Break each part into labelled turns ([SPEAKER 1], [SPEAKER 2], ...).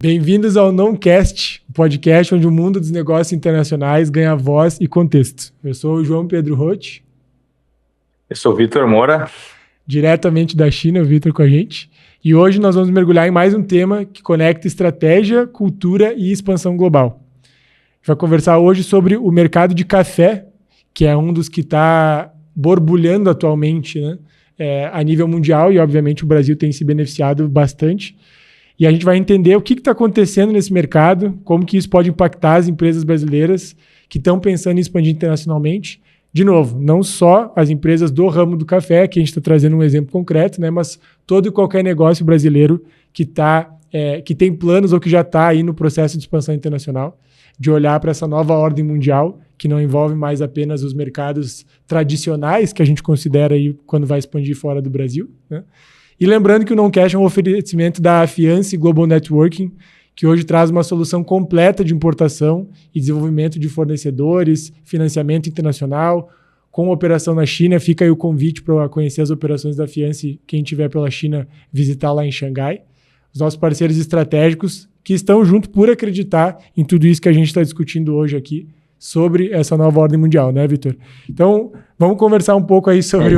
[SPEAKER 1] Bem-vindos ao Noncast, o podcast onde o mundo dos negócios internacionais ganha voz e contexto. Eu sou o João Pedro Roth.
[SPEAKER 2] Eu sou o Vitor Moura.
[SPEAKER 1] Diretamente da China, o Vitor com a gente. E hoje nós vamos mergulhar em mais um tema que conecta estratégia, cultura e expansão global. A gente vai conversar hoje sobre o mercado de café, que é um dos que está borbulhando atualmente, né? A nível mundial, e obviamente o Brasil tem se beneficiado bastante. E a gente vai entender o que está acontecendo nesse mercado, como que isso pode impactar as empresas brasileiras que estão pensando em expandir internacionalmente. De novo, não só as empresas do ramo do café, que a gente está trazendo um exemplo concreto, né, mas todo e qualquer negócio brasileiro que tem planos ou que já está aí no processo de expansão internacional, de olhar para essa nova ordem mundial, que não envolve mais apenas os mercados tradicionais que a gente considera aí quando vai expandir fora do Brasil, né? E lembrando que o Noncast é um oferecimento da Afiance Global Networking, que hoje traz uma solução completa de importação e desenvolvimento de fornecedores, financiamento internacional, com operação na China. Fica aí o convite para conhecer as operações da Afiance, quem estiver pela China, visitar lá em Xangai. Os nossos parceiros estratégicos que estão junto por acreditar em tudo isso que a gente está discutindo hoje aqui sobre essa nova ordem mundial, né, Vitor? Então, vamos conversar um pouco aí sobre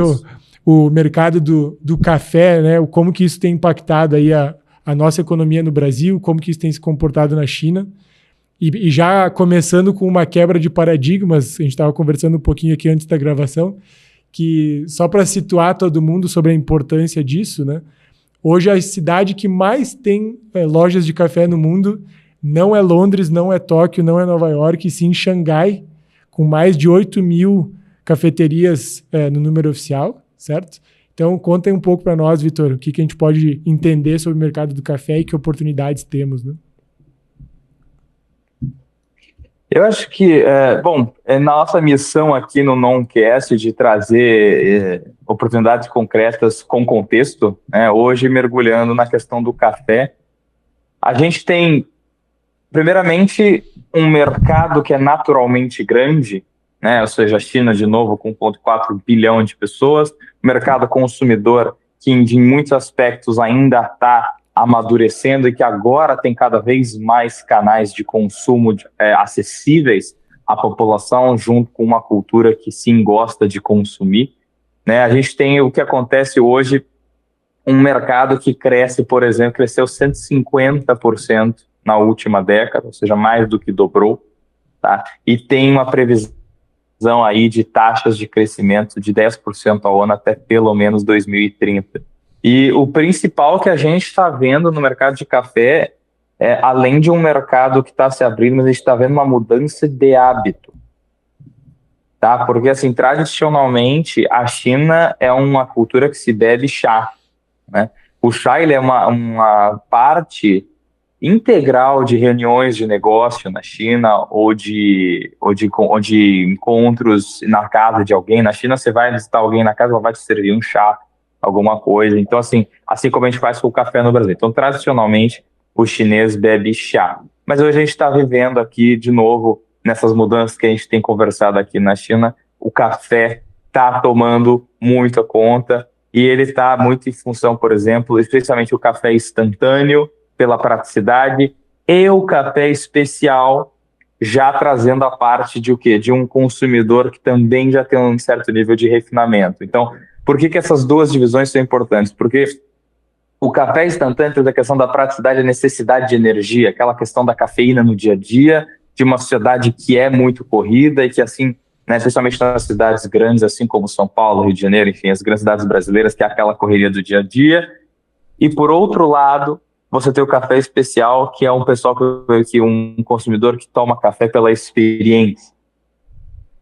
[SPEAKER 1] o mercado do café, né? Como que isso tem impactado aí a nossa economia no Brasil, como que isso tem se comportado na China. E já começando com uma quebra de paradigmas, a gente estava conversando um pouquinho aqui antes da gravação, que só para situar todo mundo sobre a importância disso, né? Hoje a cidade que mais tem lojas de café no mundo não é Londres, não é Tóquio, não é Nova York, e sim Xangai, com mais de 8 mil cafeterias no número oficial. Certo? Então, conta aí um pouco para nós, Vitor, o que a gente pode entender sobre o mercado do café e que oportunidades temos, né?
[SPEAKER 2] Eu acho que, na nossa missão aqui no Noncast de trazer oportunidades concretas com contexto, né, hoje mergulhando na questão do café, a gente tem, primeiramente, um mercado que é naturalmente grande, né? Ou seja, a China, de novo, com 1,4 bilhão de pessoas, o mercado consumidor que, em muitos aspectos, ainda está amadurecendo e que agora tem cada vez mais canais de consumo acessíveis à população, junto com uma cultura que sim gosta de consumir, né? A gente tem o que acontece hoje, um mercado que cresce, por exemplo, cresceu 150% na última década, ou seja, mais do que dobrou, tá? E tem uma previsão aí de taxas de crescimento de 10% ao ano até pelo menos 2030. E o principal que a gente está vendo no mercado de café, além de um mercado que está se abrindo, mas a gente está vendo uma mudança de hábito. Tá? Porque, assim, tradicionalmente, a China é uma cultura que se bebe chá, né? O chá, ele é uma parte integral de reuniões de negócio na China ou de encontros na casa de alguém. Na China, você vai visitar alguém na casa, ela vai te servir um chá, alguma coisa. Então, assim como a gente faz com o café no Brasil. Então, tradicionalmente, o chinês bebe chá. Mas hoje a gente está vivendo aqui, de novo, nessas mudanças que a gente tem conversado aqui na China, o café está tomando muita conta e ele está muito em função, por exemplo, especialmente o café instantâneo, pela praticidade, e o café especial, já trazendo a parte de o quê? De um consumidor que também já tem um certo nível de refinamento. Então, por que essas duas divisões são importantes? Porque o café instantâneo tem a questão da praticidade, a necessidade de energia, aquela questão da cafeína no dia a dia, de uma sociedade que é muito corrida e que, assim, né, especialmente nas cidades grandes, assim como São Paulo, Rio de Janeiro, enfim, as grandes cidades brasileiras, que é aquela correria do dia a dia. E, por outro lado, você tem o café especial, que é um pessoal um consumidor que toma café pela experiência,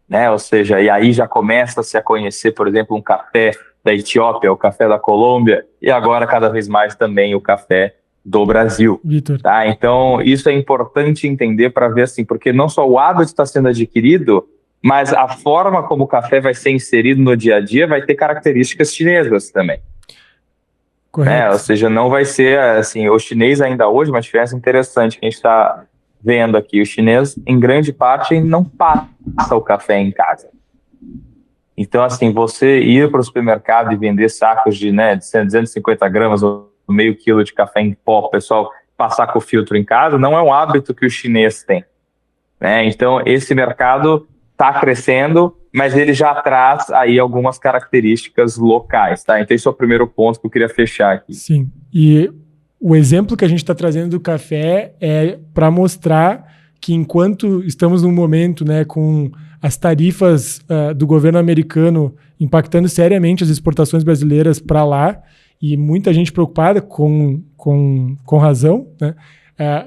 [SPEAKER 2] né? Ou seja, e aí já começa-se a conhecer, por exemplo, um café da Etiópia, o café da Colômbia, e agora cada vez mais também o café do Brasil.
[SPEAKER 1] Vitor.
[SPEAKER 2] Tá? Então, isso é importante entender para ver, assim, porque não só o hábito está sendo adquirido, mas a forma como o café vai ser inserido no dia a dia vai ter características chinesas também. Ou seja, não vai ser assim, o chinês ainda hoje, uma diferença interessante que a gente está vendo aqui, o chinês, em grande parte, não passa o café em casa. Então, assim, você ir para o supermercado e vender sacos de 250 gramas ou meio quilo de café em pó, pessoal, passar com o filtro em casa não é um hábito que o chinês tem, né? Então, esse mercado está crescendo, mas ele já traz aí algumas características locais, tá? Então, esse é o primeiro ponto que eu queria fechar aqui.
[SPEAKER 1] Sim, e o exemplo que a gente está trazendo do café é para mostrar que enquanto estamos num momento, né, com as tarifas do governo americano impactando seriamente as exportações brasileiras para lá, e muita gente preocupada com razão, né?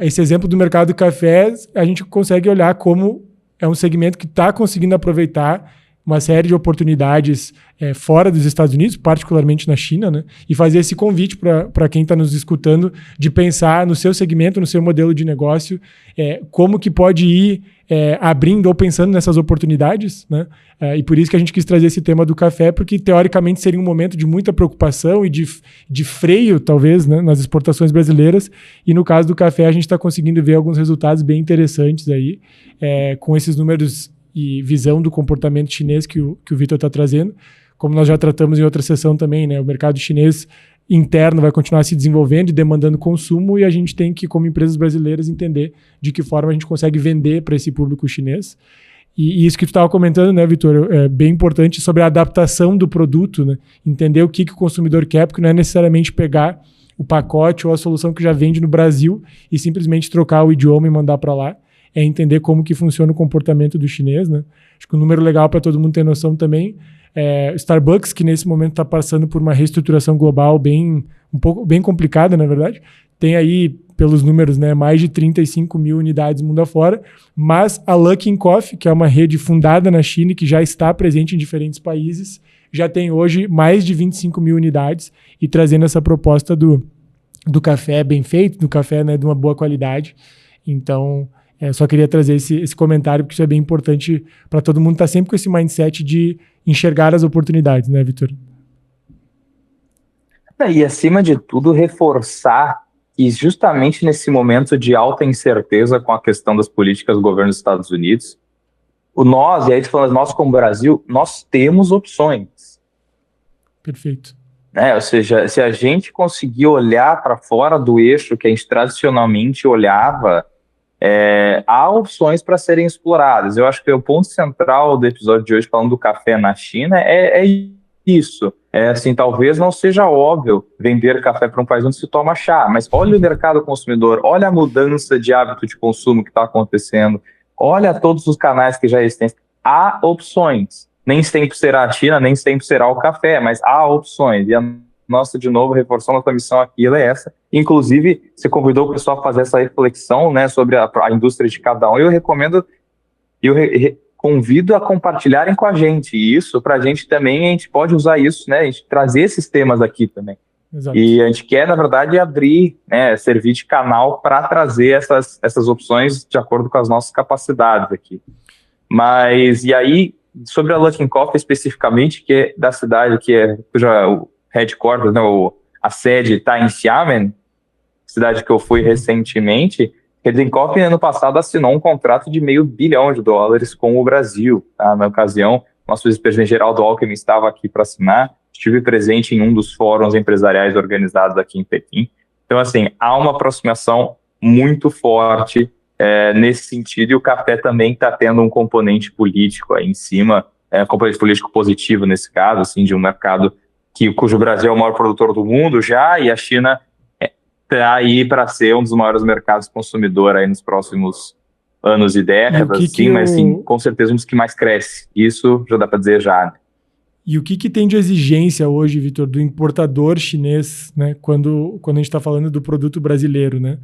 [SPEAKER 1] Esse exemplo do mercado do café, a gente consegue olhar como é um segmento que está conseguindo aproveitar uma série de oportunidades fora dos Estados Unidos, particularmente na China, né? E fazer esse convite para quem está nos escutando de pensar no seu segmento, no seu modelo de negócio, como que pode ir abrindo ou pensando nessas oportunidades, né? E por isso que a gente quis trazer esse tema do café, porque teoricamente seria um momento de muita preocupação e de freio, talvez, né, nas exportações brasileiras. E no caso do café, a gente está conseguindo ver alguns resultados bem interessantes aí, com esses números e visão do comportamento chinês que o Vitor está trazendo. Como nós já tratamos em outra sessão também, né, o mercado chinês interno vai continuar se desenvolvendo e demandando consumo, e a gente tem que, como empresas brasileiras, entender de que forma a gente consegue vender para esse público chinês. E isso que tu estava comentando, né, Vitor, é bem importante sobre a adaptação do produto, né? Entender o que o consumidor quer, porque não é necessariamente pegar o pacote ou a solução que já vende no Brasil e simplesmente trocar o idioma e mandar para lá. É entender como que funciona o comportamento do chinês, né? Acho que um número legal para todo mundo ter noção também Starbucks, que nesse momento está passando por uma reestruturação global bem complicada, na verdade, tem aí, pelos números, né, mais de 35 mil unidades mundo afora, mas a Luckin Coffee, que é uma rede fundada na China e que já está presente em diferentes países, já tem hoje mais de 25 mil unidades e trazendo essa proposta do café bem feito, do café, né, de uma boa qualidade. Então, só queria trazer esse comentário, porque isso é bem importante para todo mundo estar sempre com esse mindset de enxergar as oportunidades, né, Vitor?
[SPEAKER 2] E, acima de tudo, reforçar que justamente nesse momento de alta incerteza com a questão das políticas do governo dos Estados Unidos, e aí falando nós como Brasil, nós temos opções.
[SPEAKER 1] Perfeito.
[SPEAKER 2] Ou seja, se a gente conseguir olhar para fora do eixo que a gente tradicionalmente olhava, há opções para serem exploradas. Eu acho que o ponto central do episódio de hoje, falando do café na China, é isso. Assim, talvez não seja óbvio vender café para um país onde se toma chá, mas olha o mercado consumidor, olha a mudança de hábito de consumo que está acontecendo, olha todos os canais que já existem. Há opções. Nem sempre será a China, nem sempre será o café, mas há opções. E a nossa, de novo, reforçando a nossa missão aqui, ela é essa. Inclusive, você convidou o pessoal a fazer essa reflexão, né, sobre a indústria de cada um. Eu recomendo, convido a compartilharem com a gente isso, para a gente também, a gente pode usar isso, né, a gente trazer esses temas aqui também. Exato. E a gente quer, na verdade, abrir, né, servir de canal para trazer essas opções de acordo com as nossas capacidades aqui. Mas, e aí, sobre a Luckin Coffee especificamente, que é da cidade, que é o headquarters, né, a sede está em Xiamen, cidade que eu fui recentemente. A Luckin Coffee, ano passado, assinou um contrato de $500 milhão com o Brasil. Tá? Na ocasião, nosso vice-presidente Geraldo Alckmin estava aqui para assinar. Estive presente em um dos fóruns empresariais organizados aqui em Pequim. Então, assim, há uma aproximação muito forte nesse sentido, e o café também está tendo um componente político aí em cima, um componente político positivo nesse caso, assim, de um mercado cujo Brasil é o maior produtor do mundo já, e a China está aí para ser um dos maiores mercados consumidor aí nos próximos anos e décadas, mas sim, com certeza um dos que mais cresce. Isso já dá para dizer já, né?
[SPEAKER 1] E o que tem de exigência hoje, Vitor, do importador chinês, né, quando a gente está falando do produto brasileiro, né?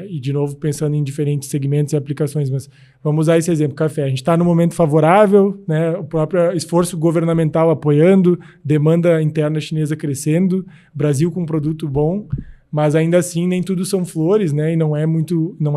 [SPEAKER 1] E, de novo, pensando em diferentes segmentos e aplicações, mas vamos usar esse exemplo, café. A gente está num momento favorável, né, o próprio esforço governamental apoiando, demanda interna chinesa crescendo, Brasil com um produto bom, mas ainda assim nem tudo são flores, né, e não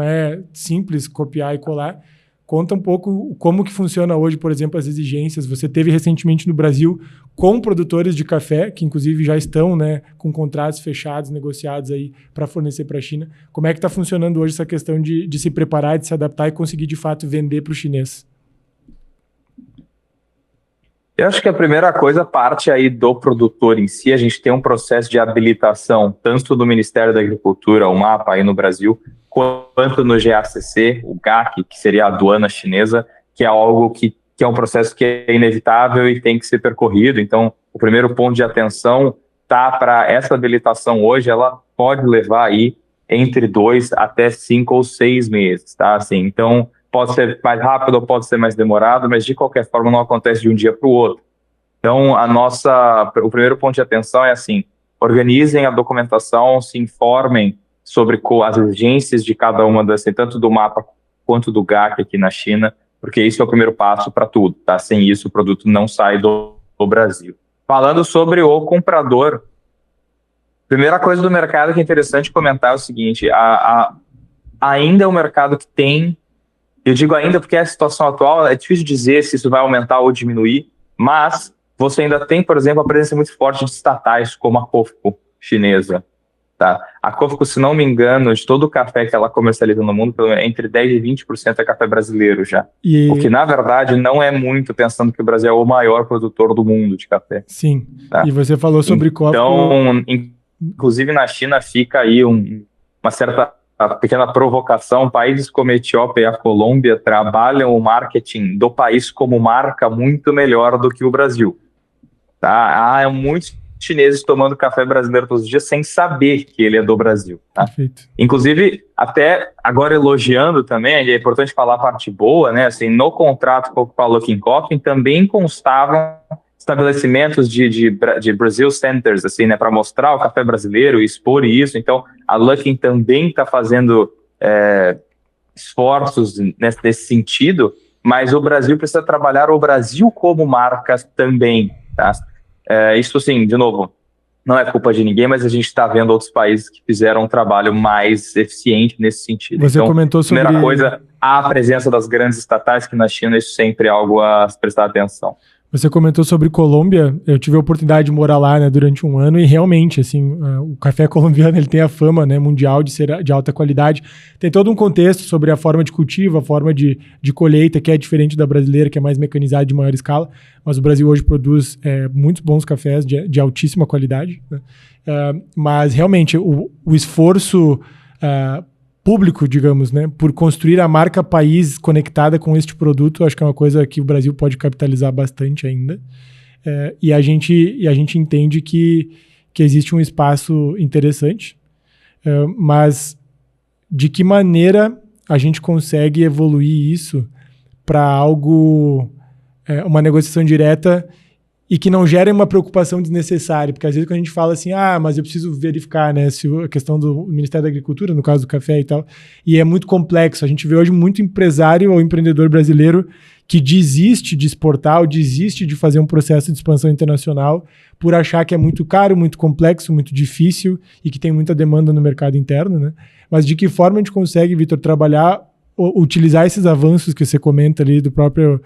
[SPEAKER 1] é simples copiar e colar. Conta um pouco como que funciona hoje, por exemplo, as exigências. Você teve recentemente no Brasil com produtores de café, que inclusive já estão, né, com contratos fechados, negociados aí para fornecer para a China. Como é que está funcionando hoje essa questão de se preparar, de se adaptar e conseguir de fato vender para o chinês?
[SPEAKER 2] Eu acho que a primeira coisa parte aí do produtor em si. A gente tem um processo de habilitação, tanto do Ministério da Agricultura, o MAPA aí no Brasil, quanto no GACC, o GAC, que seria a aduana chinesa, que é algo que é um processo que é inevitável e tem que ser percorrido. Então, o primeiro ponto de atenção tá para essa habilitação hoje, ela pode levar aí entre 2 até 5 ou 6 meses, tá? Assim, então, pode ser mais rápido ou pode ser mais demorado, mas de qualquer forma não acontece de um dia para o outro. Então, o primeiro ponto de atenção é assim, organizem a documentação, se informem sobre as exigências de cada uma das, tanto do MAPA quanto do GAC aqui na China, porque isso é o primeiro passo para tudo, tá? Sem isso, o produto não sai do Brasil. Falando sobre o comprador, primeira coisa do mercado que é interessante comentar é o seguinte, ainda é um mercado que tem, eu digo ainda porque a situação atual, é difícil dizer se isso vai aumentar ou diminuir, mas você ainda tem, por exemplo, a presença muito forte de estatais, como a COFCO chinesa. Tá? A COFCO, se não me engano, de todo o café que ela comercializa no mundo, entre 10% e 20% é café brasileiro já. O que, na verdade, não é muito, pensando que o Brasil é o maior produtor do mundo de café.
[SPEAKER 1] Sim, tá? E você falou sobre COFCO...
[SPEAKER 2] Então, inclusive na China fica aí uma certa pequena provocação. Países como a Etiópia e a Colômbia trabalham o marketing do país como marca muito melhor do que o Brasil. Tá? Há muitos chineses tomando café brasileiro todos os dias sem saber que ele é do Brasil. Tá?
[SPEAKER 1] Perfeito.
[SPEAKER 2] Inclusive, até agora elogiando também, é importante falar a parte boa, né? Assim, no contrato com a Luckin Coffee também constavam estabelecimentos de Brazil Centers, assim, né, para mostrar o café brasileiro e expor isso. Então, a Luckin também está fazendo esforços nesse sentido, mas o Brasil precisa trabalhar o Brasil como marca também, tá? Isso, assim, de novo, não é culpa de ninguém, mas a gente está vendo outros países que fizeram um trabalho mais eficiente nesse sentido.
[SPEAKER 1] Você então, comentou sobre...
[SPEAKER 2] Primeira coisa, a presença das grandes estatais, que na China isso sempre é algo a se prestar atenção.
[SPEAKER 1] Você comentou sobre Colômbia, eu tive a oportunidade de morar lá, né, durante um ano e realmente, assim, o café colombiano ele tem a fama, né, mundial de ser de alta qualidade. Tem todo um contexto sobre a forma de cultivo, a forma de colheita, que é diferente da brasileira, que é mais mecanizada de maior escala, mas o Brasil hoje produz muitos bons cafés de altíssima qualidade, né? Mas realmente o esforço público, digamos, né, por construir a marca país conectada com este produto, acho que é uma coisa que o Brasil pode capitalizar bastante ainda. E a gente entende que existe um espaço interessante, mas de que maneira a gente consegue evoluir isso para algo, uma negociação direta e que não gere uma preocupação desnecessária, porque às vezes quando a gente fala assim, mas eu preciso verificar, né, se a questão do Ministério da Agricultura, no caso do café e tal, e é muito complexo. A gente vê hoje muito empresário ou empreendedor brasileiro que desiste de exportar ou desiste de fazer um processo de expansão internacional por achar que é muito caro, muito complexo, muito difícil e que tem muita demanda no mercado interno, né? Mas de que forma a gente consegue, Vitor, trabalhar, utilizar esses avanços que você comenta ali do próprio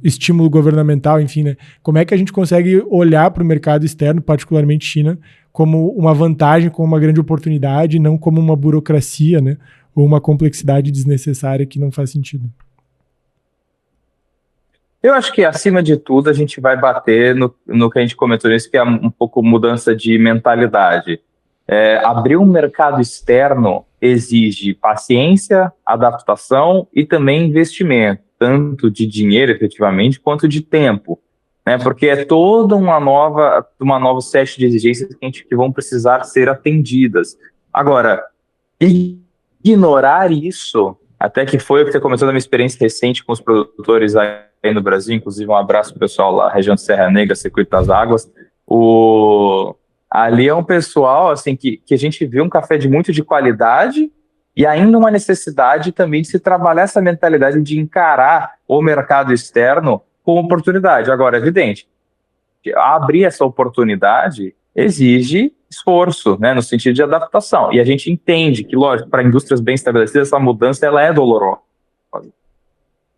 [SPEAKER 1] estímulo governamental, enfim, né? Como é que a gente consegue olhar para o mercado externo, particularmente China, como uma vantagem, como uma grande oportunidade, não como uma burocracia, né? Ou uma complexidade desnecessária que não faz sentido?
[SPEAKER 2] Eu acho que, acima de tudo, a gente vai bater no que a gente comentou nisso, que é um pouco mudança de mentalidade. Abrir um mercado externo exige paciência, adaptação e também investimento, tanto de dinheiro, efetivamente, quanto de tempo, né? Porque é toda uma nova set de exigências que vão precisar ser atendidas. Agora, ignorar isso, até que foi o que você começou da minha experiência recente com os produtores aí no Brasil, inclusive um abraço pro pessoal lá, região de Serra Negra, Circuito das Águas, ali é um pessoal assim, que a gente vê um café muito de qualidade e ainda uma necessidade também de se trabalhar essa mentalidade de encarar o mercado externo como oportunidade. Agora, é evidente, abrir essa oportunidade exige esforço, né, no sentido de adaptação. E a gente entende que, lógico, para indústrias bem estabelecidas, essa mudança ela é dolorosa.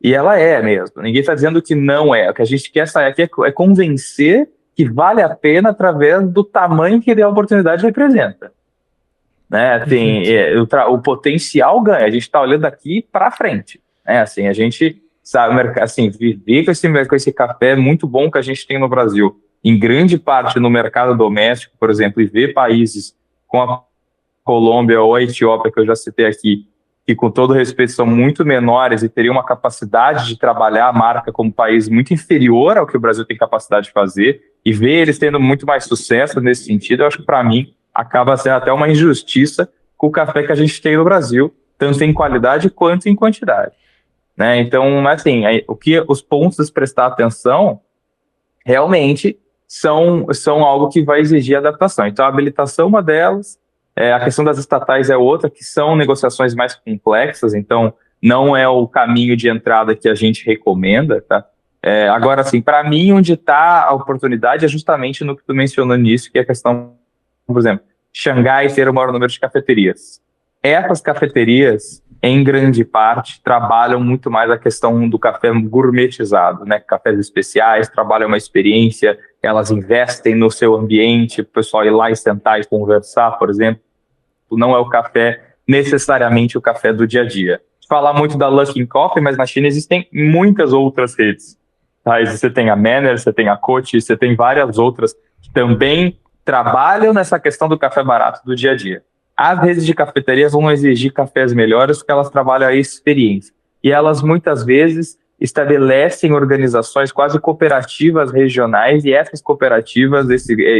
[SPEAKER 2] E ela é mesmo. Ninguém está dizendo que não é. O que a gente quer sair aqui é convencer que vale a pena através do tamanho que a oportunidade representa. Né? Assim, o potencial ganha. A gente está olhando aqui para frente. Né? Assim, a gente sabe, assim, viver com esse café muito bom que a gente tem no Brasil, em grande parte no mercado doméstico, por exemplo, e ver países com a Colômbia ou a Etiópia, que eu já citei aqui, que com todo respeito são muito menores e teriam uma capacidade de trabalhar a marca como país muito inferior ao que o Brasil tem capacidade de fazer, e ver eles tendo muito mais sucesso nesse sentido, eu acho que para mim acaba sendo até uma injustiça com o café que a gente tem no Brasil, tanto em qualidade quanto em quantidade, né? Então, assim, os pontos a se prestar atenção realmente são algo que vai exigir adaptação. Então, a habilitação é uma delas, a questão das estatais é outra, que são negociações mais complexas, então não é o caminho de entrada que a gente recomenda, tá? Agora, assim, para mim, onde está a oportunidade é justamente no que tu mencionou nisso, que é a questão, por exemplo, Xangai ter o maior número de cafeterias. Essas cafeterias, em grande parte, trabalham muito mais a questão do café gourmetizado, né? Cafés especiais, trabalham uma experiência, elas investem no seu ambiente, o pessoal ir lá e sentar e conversar, por exemplo. Não é o café, necessariamente o café do dia a dia. Falar muito da Luckin Coffee, mas na China existem muitas outras redes. Tá? Você tem a Manner, você tem a Coty, você tem várias outras que também trabalham nessa questão do café barato do dia a dia. As redes de cafeterias vão exigir cafés melhores porque elas trabalham a experiência. E elas, muitas vezes, estabelecem organizações quase cooperativas regionais, e essas cooperativas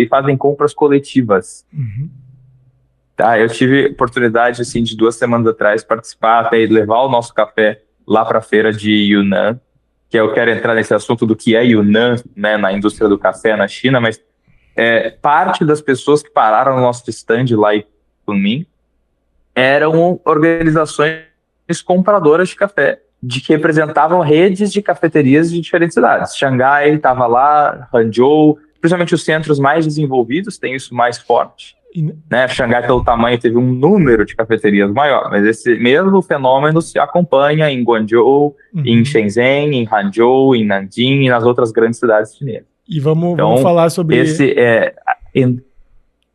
[SPEAKER 2] fazem compras coletivas.
[SPEAKER 1] Uhum.
[SPEAKER 2] Tá, eu tive oportunidade, assim, de 2 semanas atrás, participar até e levar o nosso café lá para a feira de Yunnan, que eu quero entrar nesse assunto do que é Yunnan, né, na indústria do café na China, mas parte das pessoas que pararam no nosso stand lá com mim eram organizações compradoras de café, que representavam redes de cafeterias de diferentes cidades. Xangai estava lá, Hangzhou, principalmente os centros mais desenvolvidos têm isso mais forte. Né? Xangai, pelo tamanho, teve um número de cafeterias maior, mas esse mesmo fenômeno se acompanha em Guangzhou, em Shenzhen, em Hangzhou, em Nanjing e nas outras grandes cidades chinesas.
[SPEAKER 1] E vamos falar sobre...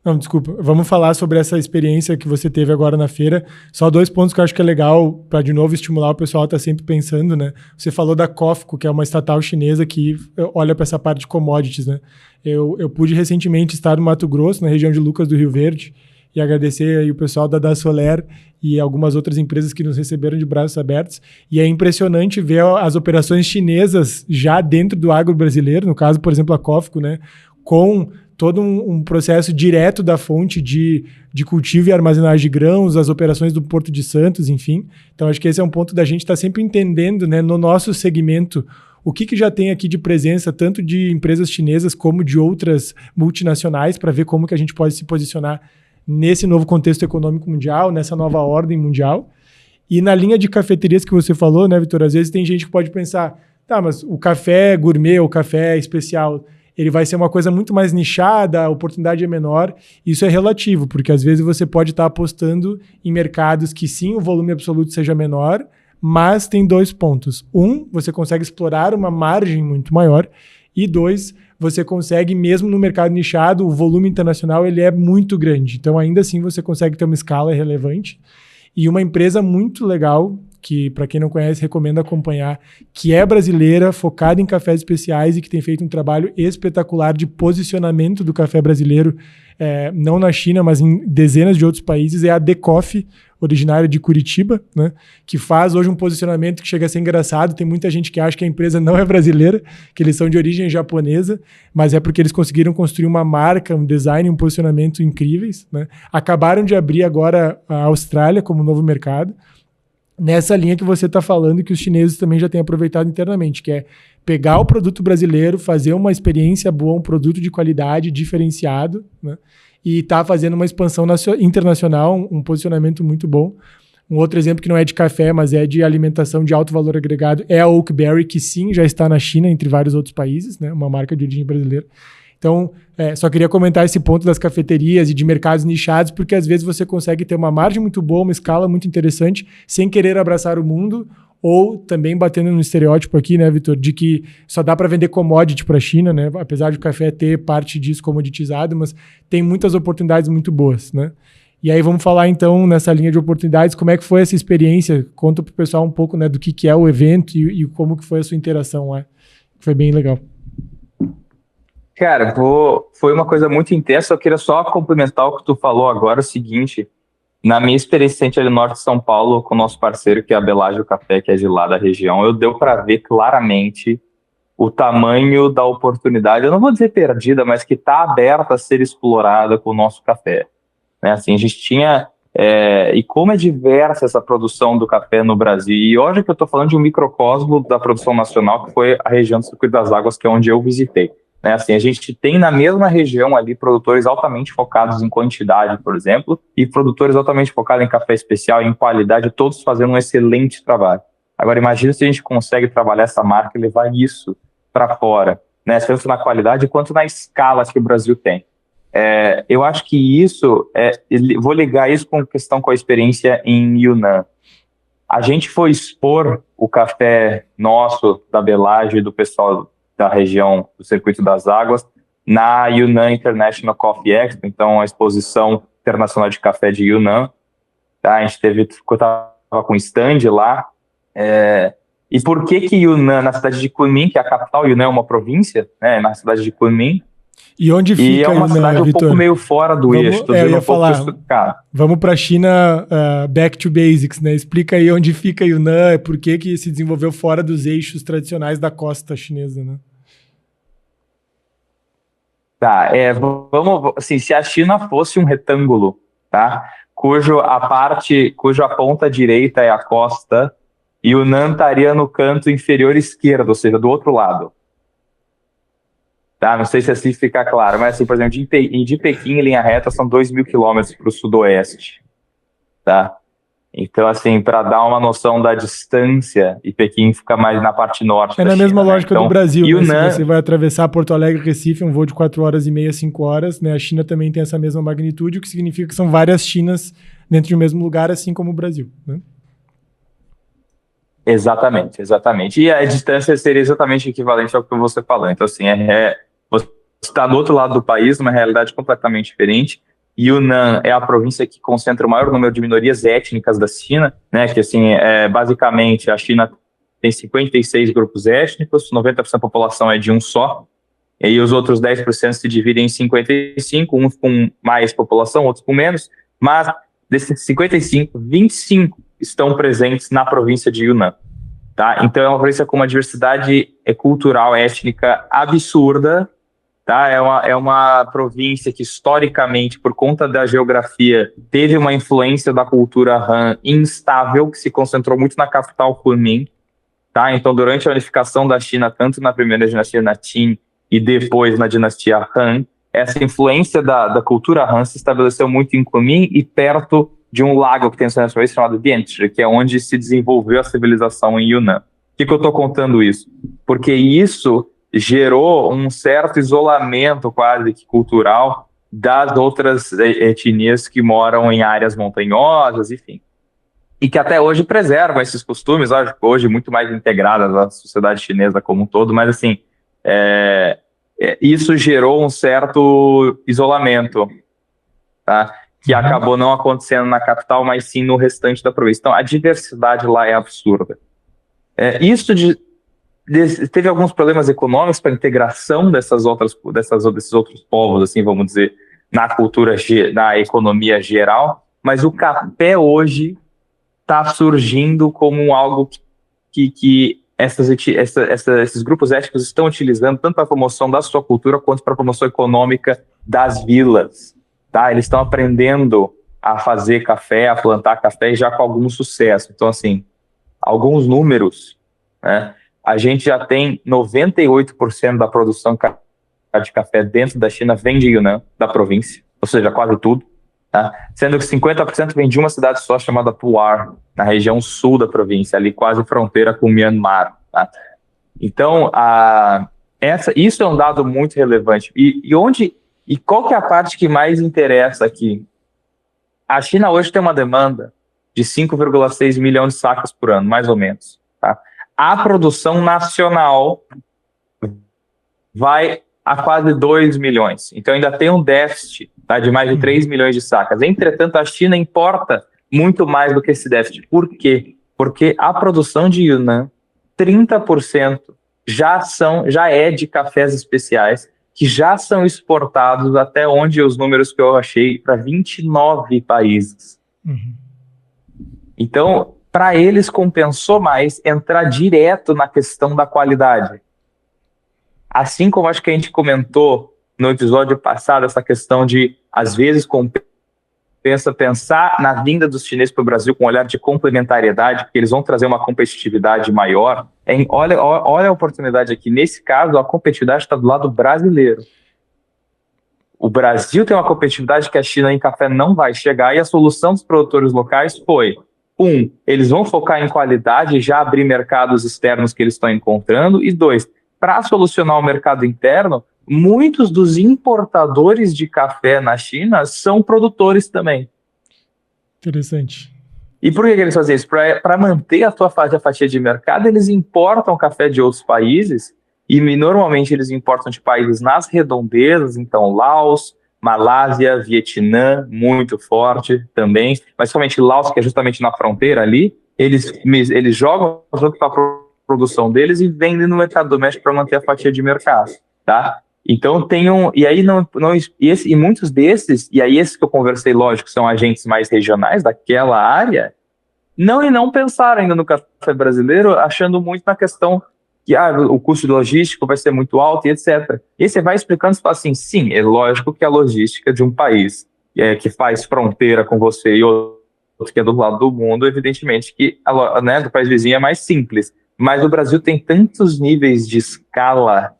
[SPEAKER 1] Não, desculpa. Vamos falar sobre essa experiência que você teve agora na feira. Só 2 pontos que eu acho que é legal para, de novo, estimular o pessoal a estar sempre pensando, né? Você falou da COFCO, que é uma estatal chinesa que olha para essa parte de commodities, né? Eu pude recentemente estar no Mato Grosso, na região de Lucas do Rio Verde, e agradecer aí o pessoal da Soler e algumas outras empresas que nos receberam de braços abertos. E é impressionante ver as operações chinesas já dentro do agro brasileiro, no caso, por exemplo, a COFCO, né? Com todo um processo direto da fonte de cultivo e armazenagem de grãos, as operações do Porto de Santos, enfim. Então, acho que esse é um ponto da gente estar sempre entendendo, né, no nosso segmento, o que já tem aqui de presença, tanto de empresas chinesas como de outras multinacionais, para ver como que a gente pode se posicionar nesse novo contexto econômico mundial, nessa nova ordem mundial. E na linha de cafeterias que você falou, né, Vitor, às vezes tem gente que pode pensar, tá, mas o café gourmet, o café especial, ele vai ser uma coisa muito mais nichada, a oportunidade é menor. Isso é relativo, porque às vezes você pode estar apostando em mercados que sim, o volume absoluto seja menor, mas tem 2 pontos. 1, você consegue explorar uma margem muito maior, e 2, você consegue, mesmo no mercado nichado, o volume internacional ele é muito grande. Então, ainda assim, você consegue ter uma escala relevante. E uma empresa muito legal, que, para quem não conhece, recomendo acompanhar, que é brasileira, focada em cafés especiais e que tem feito um trabalho espetacular de posicionamento do café brasileiro, não na China, mas em dezenas de outros países, é a The Coffee, originária de Curitiba, né, que faz hoje um posicionamento que chega a ser engraçado. Tem muita gente que acha que a empresa não é brasileira, que eles são de origem japonesa, mas é porque eles conseguiram construir uma marca, um design, um posicionamento incríveis, né? Acabaram de abrir agora a Austrália como novo mercado, nessa linha que você está falando, que os chineses também já têm aproveitado internamente, que é pegar o produto brasileiro, fazer uma experiência boa, um produto de qualidade diferenciado, né? E está fazendo uma expansão internacional, um posicionamento muito bom. Um outro exemplo que não é de café, mas é de alimentação de alto valor agregado, é a Oakberry, que sim, já está na China, entre vários outros países, né? Uma marca de origem brasileira. Então, só queria comentar esse ponto das cafeterias e de mercados nichados, porque às vezes você consegue ter uma margem muito boa, uma escala muito interessante, sem querer abraçar o mundo, ou também batendo no estereótipo aqui, né, Vitor, de que só dá para vender commodity para a China, né? Apesar de o café ter parte disso comoditizado, mas tem muitas oportunidades muito boas, né? E aí vamos falar então nessa linha de oportunidades, como é que foi essa experiência? Conta pro pessoal um pouco, né, do que é o evento e como que foi a sua interação lá. Foi bem legal.
[SPEAKER 2] Cara, foi uma coisa muito intensa. Eu queria só complementar o que tu falou agora, o seguinte, na minha experiência recente ali no norte de São Paulo, com o nosso parceiro, que é a Belágio Café, que é de lá da região, eu deu para ver claramente o tamanho da oportunidade, eu não vou dizer perdida, mas que está aberta a ser explorada com o nosso café. Né? Assim, a gente tinha... e como é diversa essa produção do café no Brasil. E hoje que eu estou falando de um microcosmo da produção nacional, que foi a região do Circuito das Águas, que é onde eu visitei. Né? Assim, a gente tem na mesma região ali produtores altamente focados em quantidade, por exemplo, e produtores altamente focados em café especial, em qualidade, todos fazendo um excelente trabalho. Agora, imagina se a gente consegue trabalhar essa marca e levar isso para fora, né? Tanto na qualidade quanto na escala que o Brasil tem. Eu acho que isso, vou ligar isso com a experiência em Yunnan. A gente foi expor o café nosso, da Belágio e do pessoal da região do Circuito das Águas, na Yunnan International Coffee Expo, então a exposição internacional de café de Yunnan. Tá? A gente estava com stand lá. E por que Yunnan, na cidade de Kunming, que é a capital, Yunnan é uma província, né, na cidade de Kunming,
[SPEAKER 1] e onde fica
[SPEAKER 2] e é uma cidade um pouco meio fora do eixo.
[SPEAKER 1] Eu ia falar, vamos para a China, back to basics, né? Explica aí onde fica Yunnan, por que se desenvolveu fora dos eixos tradicionais da costa chinesa, né?
[SPEAKER 2] Tá, vamos, assim, se a China fosse um retângulo, tá? Cuja ponta direita é a costa, e Yunnan estaria no canto inferior esquerdo, ou seja, do outro lado. Tá? Não sei se assim fica claro, mas assim, por exemplo, de Pequim em linha reta são 2.000 quilômetros para o sudoeste, tá? Então, assim, para dar uma noção da distância, e Pequim fica mais na parte norte da
[SPEAKER 1] na
[SPEAKER 2] China,
[SPEAKER 1] mesma lógica do Brasil,
[SPEAKER 2] Yunnan,
[SPEAKER 1] né? Se você vai atravessar Porto Alegre, Recife, um voo de 4 horas e meia, 5 horas, né? A China também tem essa mesma magnitude, o que significa que são várias Chinas dentro de um mesmo lugar, assim como o Brasil, né?
[SPEAKER 2] Exatamente. E a distância seria exatamente equivalente ao que você falou. Então, assim, você está do outro lado do país, numa realidade completamente diferente. Yunnan é a província que concentra o maior número de minorias étnicas da China, né? Que, assim, basicamente, a China tem 56 grupos étnicos, 90% da população é de um só, e os outros 10% se dividem em 55, uns com mais população, outros com menos, mas desses 55, 25 estão presentes na província de Yunnan. Tá? Então, é uma província com uma diversidade cultural, étnica absurda. Tá? É uma província que, historicamente, por conta da geografia, teve uma influência da cultura Han instável, que se concentrou muito na capital Kunming. Tá? Então, durante a unificação da China, tanto na primeira dinastia na Qin e depois na dinastia Han, essa influência da cultura Han se estabeleceu muito em Kunming e perto de um lago que tem essa província chamado Vientiane, que é onde se desenvolveu a civilização em Yunnan. Por que eu estou contando isso? Porque isso gerou um certo isolamento quase que cultural das outras etnias que moram em áreas montanhosas, enfim. E que até hoje preservam esses costumes, hoje muito mais integradas à sociedade chinesa como um todo, mas assim, isso gerou um certo isolamento, tá? Que acabou não acontecendo na capital, mas sim no restante da província. Então, a diversidade lá é absurda. Teve alguns problemas econômicos para a integração desses outros povos, assim, vamos dizer, na cultura, na economia geral, mas o café hoje está surgindo como algo que esses grupos étnicos estão utilizando tanto para a promoção da sua cultura quanto para a promoção econômica das vilas. Tá? Eles estão aprendendo a fazer café, a plantar café, já com algum sucesso. Então, assim, alguns números, né? A gente já tem 98% da produção de café dentro da China vem de Yunnan, da província, ou seja, quase tudo. Tá? Sendo que 50% vem de uma cidade só chamada Pu'er, na região sul da província, ali quase fronteira com o Myanmar. Tá? Então, isso é um dado muito relevante. E qual que é a parte que mais interessa aqui? A China hoje tem uma demanda de 5,6 milhões de sacas por ano, mais ou menos. Tá? A produção nacional vai a quase 2 milhões. Então ainda tem um déficit tá? De mais de 3 milhões de sacas. Entretanto, a China importa muito mais do que esse déficit. Por quê? Porque a produção de Yunnan, 30% já é de cafés especiais, que já são exportados até onde os números que eu achei, para 29 países. Então, para eles compensou mais entrar direto na questão da qualidade. Assim como acho que a gente comentou no episódio passado, essa questão de, às vezes, compensa pensar na vinda dos chineses para o Brasil com um olhar de complementariedade, porque eles vão trazer uma competitividade maior. Olha a oportunidade aqui. Nesse caso, a competitividade está do lado brasileiro. O Brasil tem uma competitividade que a China em café não vai chegar, e a solução dos produtores locais foi: eles vão focar em qualidade e já abrir mercados externos que eles estão encontrando, e 2, para solucionar o mercado interno, muitos dos importadores de café na China são produtores também.
[SPEAKER 1] Interessante.
[SPEAKER 2] E por que eles fazem isso? Para manter a fatia de mercado, eles importam café de outros países, e normalmente eles importam de países nas redondezas, então Laos, Malásia, Vietnã, muito forte também, mas somente Laos, que é justamente na fronteira ali, eles jogam junto com a produção deles e vendem no mercado doméstico para manter a fatia de mercado, tá? Então e muitos desses, e aí esses que eu conversei, lógico, são agentes mais regionais daquela área, não pensaram ainda no café brasileiro, achando muito na questão que o custo logístico vai ser muito alto e etc. E você vai explicando, você fala assim, sim, é lógico que a logística de um país que faz fronteira com você e outro que é do lado do mundo, evidentemente que do país vizinho é mais simples. Mas o Brasil tem tantos níveis de escala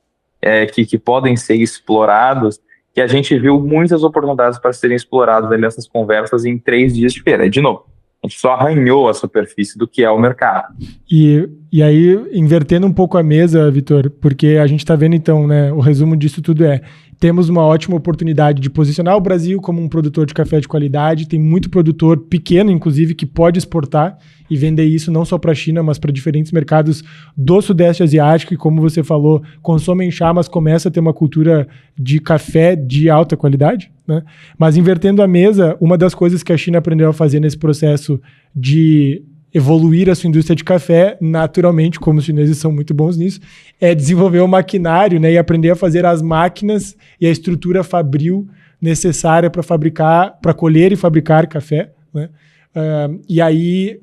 [SPEAKER 2] que podem ser explorados, que a gente viu muitas oportunidades para serem exploradas nessas conversas em 3 dias de feira. E, de novo, a gente só arranhou a superfície do que é o mercado.
[SPEAKER 1] E aí, invertendo um pouco a mesa, Vitor, porque a gente está vendo então, né, o resumo disso tudo temos uma ótima oportunidade de posicionar o Brasil como um produtor de café de qualidade, tem muito produtor pequeno, inclusive, que pode exportar e vender isso não só para a China, mas para diferentes mercados do Sudeste Asiático, e como você falou, consomem chá, mas começa a ter uma cultura de café de alta qualidade, né? Mas invertendo a mesa, uma das coisas que a China aprendeu a fazer nesse processo de evoluir a sua indústria de café, naturalmente, como os chineses são muito bons nisso, é desenvolver o maquinário, né, e aprender a fazer as máquinas e a estrutura fabril necessária para colher e fabricar café, né? E aí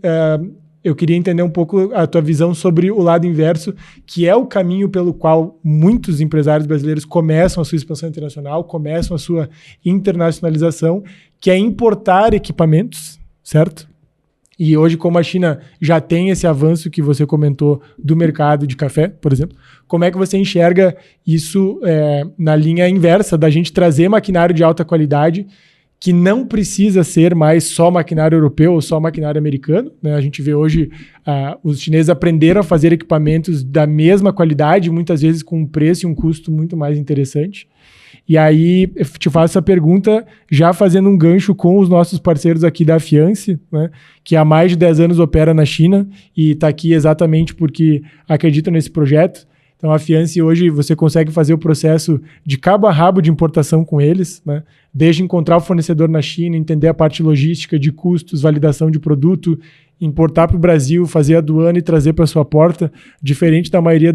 [SPEAKER 1] eu queria entender um pouco a tua visão sobre o lado inverso, que é o caminho pelo qual muitos empresários brasileiros começam a sua expansão internacional, começam a sua internacionalização, que é importar equipamentos, certo? E hoje, como a China já tem esse avanço que você comentou do mercado de café, por exemplo, como é que você enxerga isso na linha inversa, da gente trazer maquinário de alta qualidade, que não precisa ser mais só maquinário europeu ou só maquinário americano, né? A gente vê hoje os chineses aprenderam a fazer equipamentos da mesma qualidade, muitas vezes com um preço e um custo muito mais interessante. E aí, eu te faço essa pergunta já fazendo um gancho com os nossos parceiros aqui da Fiance, né, que há mais de 10 anos opera na China e está aqui exatamente porque acredita nesse projeto. Então, a Fiance hoje você consegue fazer o processo de cabo a rabo de importação com eles, né, desde encontrar o fornecedor na China, entender a parte logística de custos, validação de produto, importar para o Brasil, fazer a aduana e trazer para sua porta, diferente da maioria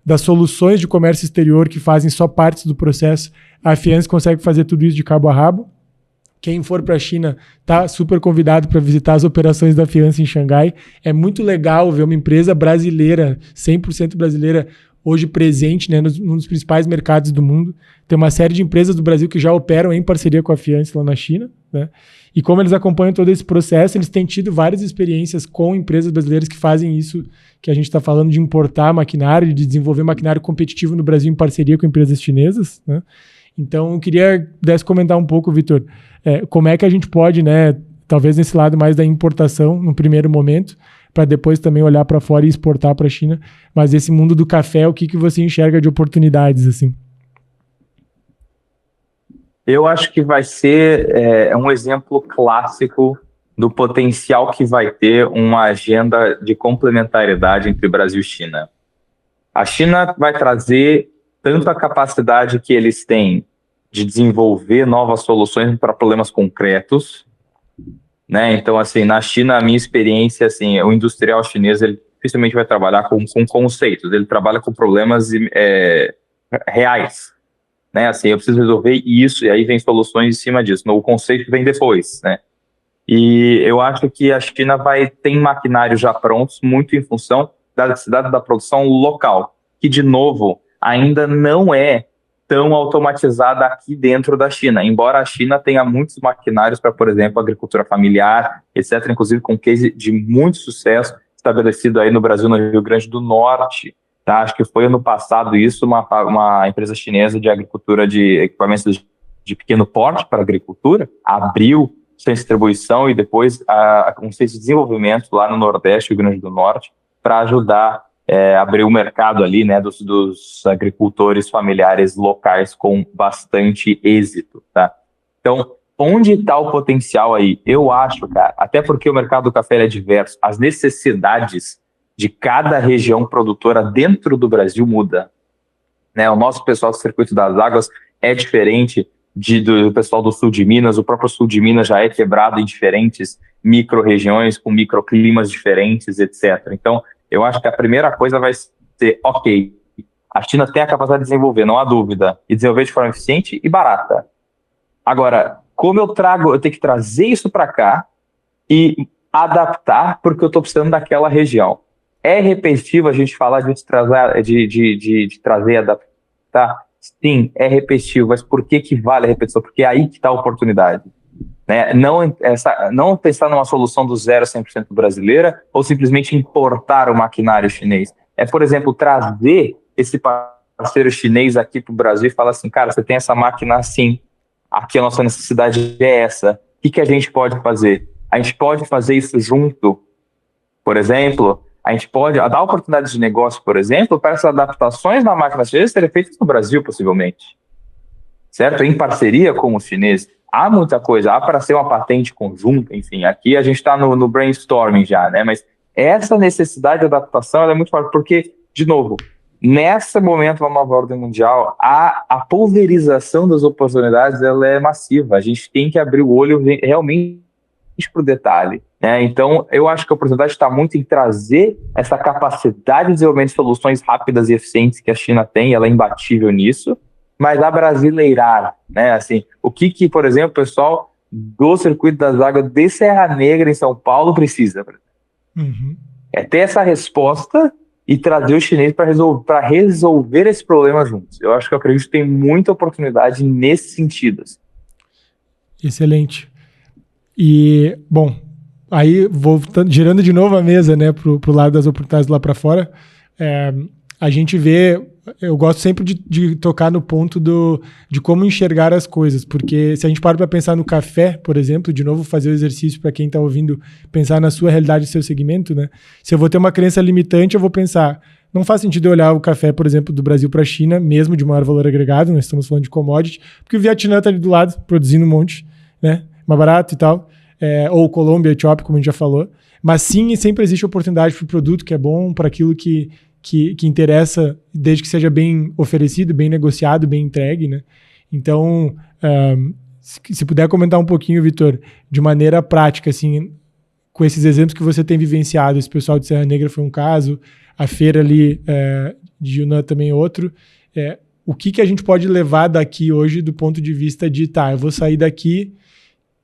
[SPEAKER 1] das soluções de comércio exterior que fazem só partes do processo. A Fiance consegue fazer tudo isso de cabo a rabo. Quem for para a China está super convidado para visitar as operações da Fiance em Xangai. É muito legal ver uma empresa brasileira, 100% brasileira, hoje presente, né, num dos principais mercados do mundo. Tem uma série de empresas do Brasil que já operam em parceria com a Fiance lá na China, né? E como eles acompanham todo esse processo, eles têm tido várias experiências com empresas brasileiras que fazem isso que a gente está falando de importar maquinário, de desenvolver maquinário competitivo no Brasil em parceria com empresas chinesas, né? Então, eu queria que pudesse comentar um pouco, Vitor, como é que a gente pode, né, talvez nesse lado mais da importação, no primeiro momento, para depois também olhar para fora e exportar para a China, mas esse mundo do café, o que você enxerga de oportunidades, assim?
[SPEAKER 2] Eu acho que vai ser um exemplo clássico do potencial que vai ter uma agenda de complementariedade entre Brasil e China. A China vai trazer tanto a capacidade que eles têm de desenvolver novas soluções para problemas concretos, né? Então, assim, na China, a minha experiência, assim, o industrial chinês, ele dificilmente vai trabalhar com conceitos, ele trabalha com problemas reais, né? Assim, eu preciso resolver isso, e aí vem soluções em cima disso. O conceito vem depois, né? E eu acho que a China tem maquinários já prontos, muito em função da necessidade da produção local, que, de novo, ainda não é tão automatizada aqui dentro da China, embora a China tenha muitos maquinários para, por exemplo, agricultura familiar, etc., inclusive com case de muito sucesso estabelecido aí no Brasil, no Rio Grande do Norte. Tá? Acho que foi ano passado isso, uma empresa chinesa de agricultura de equipamentos de pequeno porte para agricultura abriu sem distribuição e depois um centro de desenvolvimento lá no Nordeste, Rio Grande do Norte, para ajudar a abrir o mercado ali, né, dos agricultores familiares locais com bastante êxito, tá? Então, onde está o potencial aí? Eu acho, cara, até porque o mercado do café é diverso, as necessidades de cada região produtora dentro do Brasil muda, né? O nosso pessoal do Circuito das Águas é diferente do pessoal do sul de Minas. O próprio sul de Minas já é quebrado em diferentes micro-regiões, com microclimas diferentes, etc. Então, eu acho que a primeira coisa vai ser, ok, a China tem a capacidade de desenvolver, não há dúvida, e desenvolver de forma eficiente e barata. Agora, como eu tenho que trazer isso para cá e adaptar, porque eu estou precisando daquela região. É repetitivo a gente falar de trazer e adaptar? Sim, é repetitivo, mas por que vale a repetição? Porque é aí que está a oportunidade. Né? Não pensar numa solução do 0 a 100% brasileira ou simplesmente importar o maquinário chinês. É, por exemplo, trazer esse parceiro chinês aqui para o Brasil e falar assim, cara, você tem essa máquina assim, aqui a nossa necessidade é essa, o que a gente pode fazer? A gente pode fazer isso junto, por exemplo, a gente pode dar oportunidades de negócio, por exemplo, para essas adaptações na máquina chinesa serem feitas no Brasil, possivelmente. Certo? Em parceria com os chineses. Há muita coisa, há para ser uma patente conjunta, enfim, aqui a gente está no brainstorming já, né? Mas essa necessidade de adaptação ela é muito forte, porque, de novo, nesse momento da nova ordem mundial, a pulverização das oportunidades ela é massiva. A gente tem que abrir o olho realmente para o detalhe. Né? Então, eu acho que a oportunidade está muito em trazer essa capacidade de desenvolvimento de soluções rápidas e eficientes que a China tem, ela é imbatível nisso, mas a brasileirar, né? Assim, o que, por exemplo, o pessoal do Circuito das Águas de Serra Negra em São Paulo precisa?
[SPEAKER 1] Uhum.
[SPEAKER 2] É ter essa resposta e trazer o chinês para resolver esse problema juntos. Eu acredito que tem muita oportunidade nesse sentido. Assim.
[SPEAKER 1] Excelente. E, bom, aí girando de novo a mesa, né, pro lado das oportunidades lá para fora, a gente vê, eu gosto sempre de tocar no ponto de como enxergar as coisas, porque se a gente para pensar no café, por exemplo, de novo fazer o exercício para quem está ouvindo, pensar na sua realidade, seu segmento, né? Se eu vou ter uma crença limitante, eu vou pensar, não faz sentido eu olhar o café, por exemplo, do Brasil para a China, mesmo de maior valor agregado, nós estamos falando de commodity, porque o Vietnã está ali do lado, produzindo um monte, né? Mais barato e tal, ou Colômbia, Etiópia, como a gente já falou, mas sim, sempre existe oportunidade para o produto que é bom, para aquilo que interessa, desde que seja bem oferecido, bem negociado, bem entregue, né? Então, se puder comentar um pouquinho, Vitor, de maneira prática, assim, com esses exemplos que você tem vivenciado, esse pessoal de Serra Negra foi um caso, a feira ali de Yunnan também outro, o que a gente pode levar daqui hoje do ponto de vista de, eu vou sair daqui,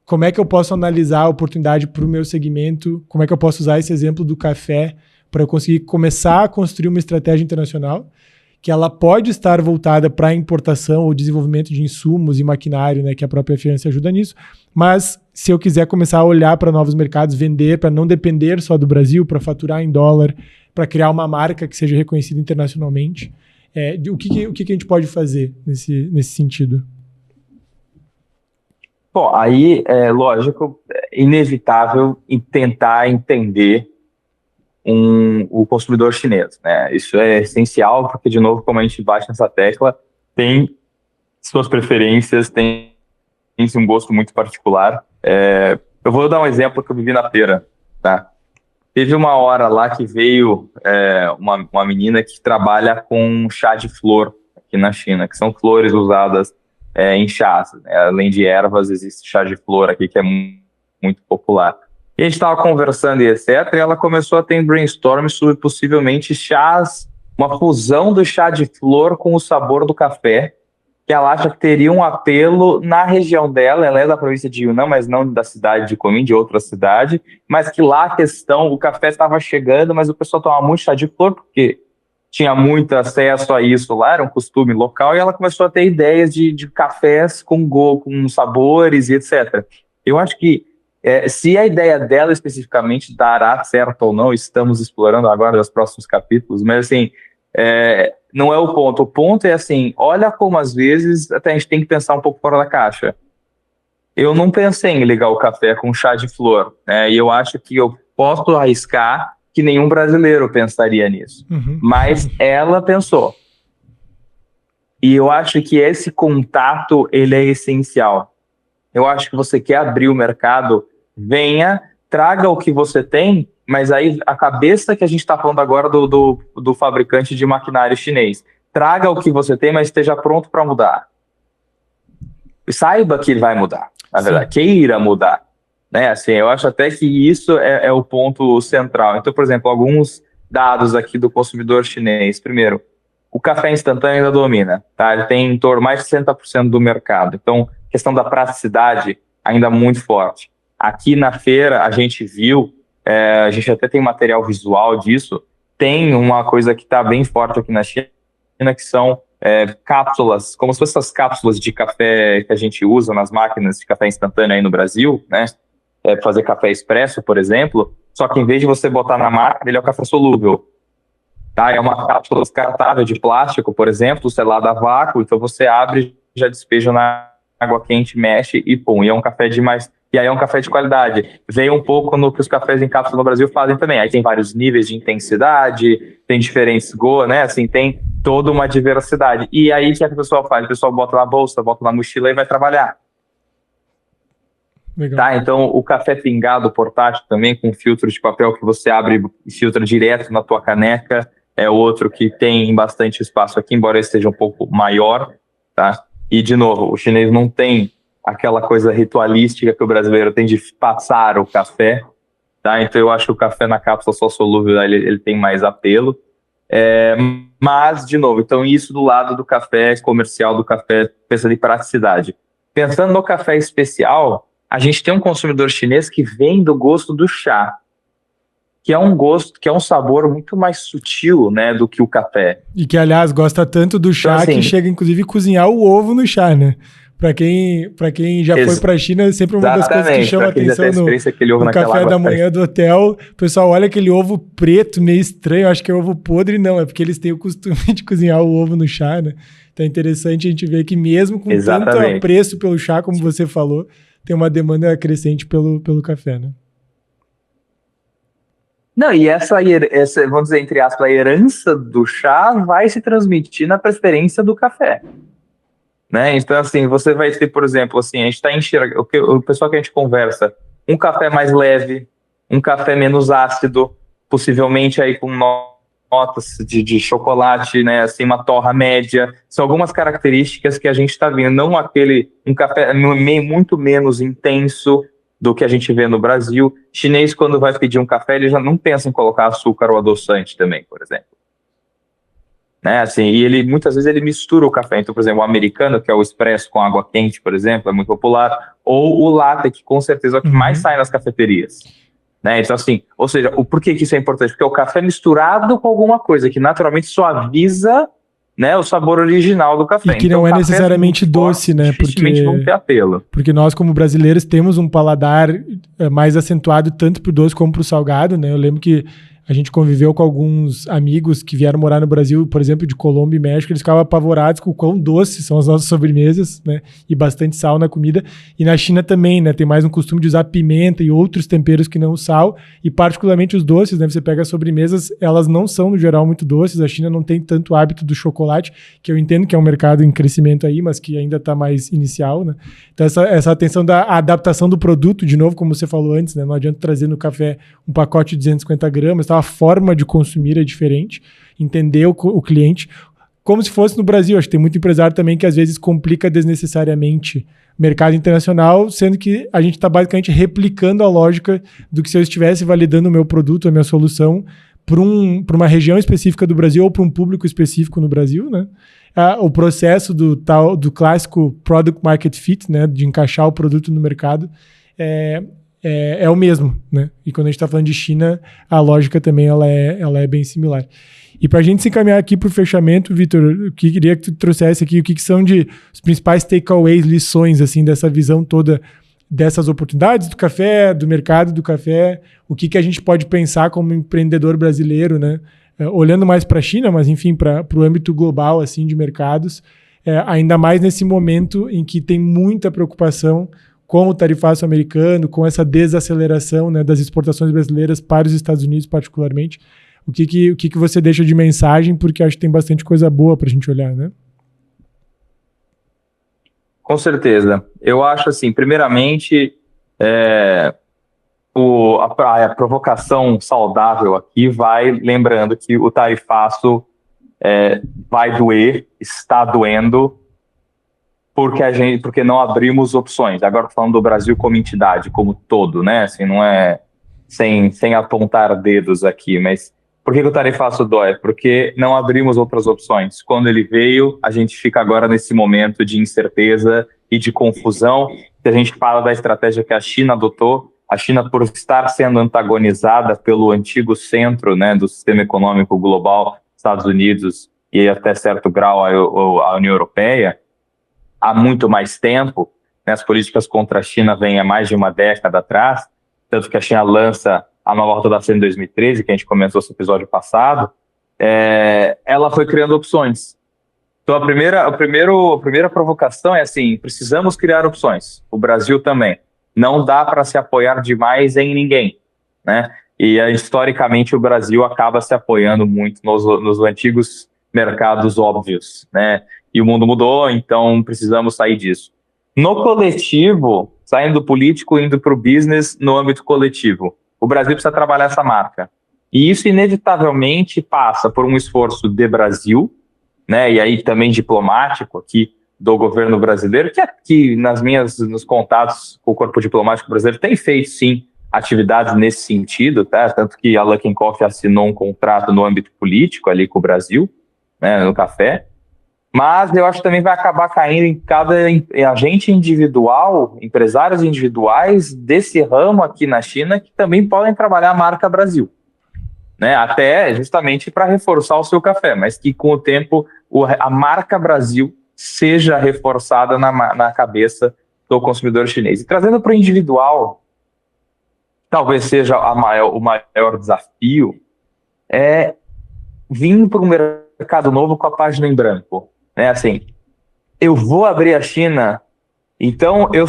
[SPEAKER 1] como é que eu posso analisar a oportunidade para o meu segmento, como é que eu posso usar esse exemplo do café para eu conseguir começar a construir uma estratégia internacional que ela pode estar voltada para a importação ou desenvolvimento de insumos e maquinário, né, que a própria FIANSE ajuda nisso, mas se eu quiser começar a olhar para novos mercados, vender, para não depender só do Brasil, para faturar em dólar, para criar uma marca que seja reconhecida internacionalmente, o que a gente pode fazer nesse sentido?
[SPEAKER 2] Bom, aí é lógico, inevitável tentar entender o consumidor chinês, né? Isso é essencial porque, de novo, como a gente bate nessa tecla, tem suas preferências, tem um gosto muito particular. Eu vou dar um exemplo que eu vivi na feira, tá? Teve uma hora lá que veio uma menina que trabalha com chá de flor aqui na China, que são flores usadas em chás, né? Além de ervas, existe chá de flor aqui que é muito popular. E a gente estava conversando e etc, e ela começou a ter brainstorm sobre possivelmente chás, uma fusão do chá de flor com o sabor do café, que ela acha que teria um apelo na região dela. Ela é da província de Yunnan, mas não da cidade de Kunming, de outra cidade, mas que lá a questão, o café estava chegando, mas o pessoal tomava muito chá de flor, porque tinha muito acesso a isso lá, era um costume local, e ela começou a ter ideias de cafés com sabores e etc. Eu acho que, se a ideia dela especificamente dará certo ou não, estamos explorando agora nos próximos capítulos, mas assim, não é o ponto. O ponto é assim, olha como às vezes até a gente tem que pensar um pouco fora da caixa. Eu não pensei em ligar o café com chá de flor, né? E eu acho que eu posso arriscar que nenhum brasileiro pensaria nisso. Mas ela pensou. E eu acho que esse contato, ele é essencial. Eu acho que você quer abrir o mercado, venha, traga o que você tem, mas aí a cabeça que a gente está falando agora do fabricante de maquinário chinês. Traga o que você tem, mas esteja pronto para mudar. Saiba que ele vai mudar, na verdade, queira mudar. Né? Assim, eu acho até que isso é o ponto central. Então, por exemplo, alguns dados aqui do consumidor chinês. Primeiro, o café instantâneo ainda domina. Tá? Ele tem em torno de mais de 60% do mercado. Então, a questão da praticidade ainda muito forte. Aqui na feira, a gente viu, a gente até tem material visual disso, tem uma coisa que está bem forte aqui na China, que são cápsulas, como se fossem essas cápsulas de café que a gente usa nas máquinas de café instantâneo aí no Brasil, né? Fazer café expresso, por exemplo, só que em vez de você botar na máquina, ele é o café solúvel. Tá? É uma cápsula descartável de plástico, por exemplo, selada a vácuo, então você abre, já despeja na água quente, mexe e pum, e é um café de mais... E aí é um café de qualidade. Veio um pouco no que os cafés em cápsula no Brasil fazem também. Aí tem vários níveis de intensidade, tem diferentes né? Assim, tem toda uma diversidade. E aí o que a pessoa faz? O pessoal bota na bolsa, bota na mochila e vai trabalhar. Legal. Tá? Então o café pingado portátil também, com filtro de papel que você abre e filtra direto na tua caneca, é outro que tem bastante espaço aqui, embora esteja um pouco maior. Tá? E, de novo, o chinês não tem aquela coisa ritualística que o brasileiro tem de passar o café, tá? Então eu acho que o café na cápsula só solúvel, ele tem mais apelo. Mas, de novo, então isso do lado do café comercial, do café, pensando em praticidade. Pensando no café especial, a gente tem um consumidor chinês que vem do gosto do chá, que é um gosto, que é um sabor muito mais sutil, né, do que o café.
[SPEAKER 1] E que, aliás, gosta tanto do chá, então, assim, que chega, inclusive, a cozinhar o ovo no chá, né? Para quem já foi para a China, é sempre uma das coisas que chama a atenção no café da manhã do hotel. O pessoal olha aquele ovo preto, meio estranho, acho que é ovo podre. Não, é porque eles têm o costume de cozinhar o ovo no chá, né? Então é interessante a gente ver que mesmo com tanto apreço pelo chá, como você falou, tem uma demanda crescente pelo café, né?
[SPEAKER 2] Não, e essa, vamos dizer, entre aspas, a herança do chá vai se transmitir na preferência do café. Né? Então, assim, você vai ter, por exemplo, assim, a gente está enxergando, o pessoal que a gente conversa, um café mais leve, um café menos ácido, possivelmente aí com notas de chocolate, né? Assim, uma torra média, são algumas características que a gente está vendo, não um café muito menos intenso do que a gente vê no Brasil. Chinês, quando vai pedir um café, ele já não pensa em colocar açúcar ou adoçante também, por exemplo. Né, assim, e muitas vezes ele mistura o café. Então, por exemplo, o americano, que é o expresso com água quente, por exemplo, é muito popular, ou o latte, que com certeza é o que mais sai nas cafeterias. Né? Então, assim, ou seja, por que isso é importante? Porque é o café misturado com alguma coisa que naturalmente suaviza, né, o sabor original do café.
[SPEAKER 1] E que então, não é necessariamente doce, né?
[SPEAKER 2] Dificilmente vão ter apelo.
[SPEAKER 1] Porque nós, como brasileiros, temos um paladar mais acentuado tanto pro doce como pro salgado, né? Eu lembro que a gente conviveu com alguns amigos que vieram morar no Brasil, por exemplo, de Colômbia e México, eles ficavam apavorados com o quão doces são as nossas sobremesas, né? E bastante sal na comida. E na China também, né? Tem mais um costume de usar pimenta e outros temperos que não o sal. E particularmente os doces, né? Você pega as sobremesas, elas não são, no geral, muito doces. A China não tem tanto hábito do chocolate, que eu entendo que é um mercado em crescimento aí, mas que ainda está mais inicial, né? Então essa atenção da adaptação do produto, de novo, como você falou antes, né? Não adianta trazer no café um pacote de 250 gramas, tá? A forma de consumir é diferente, entender o cliente. como se fosse no Brasil. Acho que tem muito empresário também que às vezes complica desnecessariamente o mercado internacional, sendo que a gente está basicamente replicando a lógica do que se eu estivesse validando o meu produto, a minha solução, para uma região específica do Brasil ou para um público específico no Brasil, né? O processo do clássico product market fit, né? De encaixar o produto no mercado, é o mesmo, né? E quando a gente está falando de China, a lógica também ela é bem similar. E para a gente se encaminhar aqui para o fechamento, Vitor, eu queria que tu trouxesse aqui o que são os principais takeaways, lições assim, dessa visão toda dessas oportunidades do café, do mercado do café, o que a gente pode pensar como empreendedor brasileiro, né? Olhando mais para a China, mas enfim, para o âmbito global assim, de mercados, ainda mais nesse momento em que tem muita preocupação com o tarifaço americano, com essa desaceleração, né, das exportações brasileiras para os Estados Unidos particularmente. O que você deixa de mensagem? Porque acho que tem bastante coisa boa para a gente olhar, né?
[SPEAKER 2] Com certeza. Eu acho assim, primeiramente, a provocação saudável aqui vai lembrando que o tarifaço vai doer, está doendo, porque não abrimos opções. Agora falando do Brasil como entidade, como todo, né? Assim, não é sem apontar dedos aqui, mas por que o tarifaço dói? Porque não abrimos outras opções. Quando ele veio, a gente fica agora nesse momento de incerteza e de confusão. Se a gente fala da estratégia que a China adotou, a China, por estar sendo antagonizada pelo antigo centro, né, do sistema econômico global, Estados Unidos e até certo grau a União Europeia, há muito mais tempo, né, as políticas contra a China vêm há mais de uma década atrás, tanto que a China lança a nova Rota da Seda em 2013, que a gente comentou esse episódio passado, ela foi criando opções. Então, a primeira provocação é assim, precisamos criar opções. O Brasil também. Não dá para se apoiar demais em ninguém, né? E, historicamente, o Brasil acaba se apoiando muito nos antigos mercados óbvios, né? E o mundo mudou, então precisamos sair disso. No coletivo, saindo do político, indo para o business, no âmbito coletivo, o Brasil precisa trabalhar essa marca. E isso, inevitavelmente, passa por um esforço de Brasil, né, e aí também diplomático aqui do governo brasileiro, que aqui nos contatos com o corpo diplomático brasileiro tem feito, sim, atividades nesse sentido, tá? Tanto que a Luckin Coffee assinou um contrato no âmbito político ali com o Brasil, né, no café. Mas eu acho que também vai acabar caindo em cada agente individual, empresários individuais desse ramo aqui na China que também podem trabalhar a marca Brasil, né? Até justamente para reforçar o seu café, mas que com o tempo a marca Brasil seja reforçada na cabeça do consumidor chinês. E trazendo para o individual, talvez seja o maior desafio, é vir para um mercado novo com a página em branco. Assim, eu vou abrir a China, então eu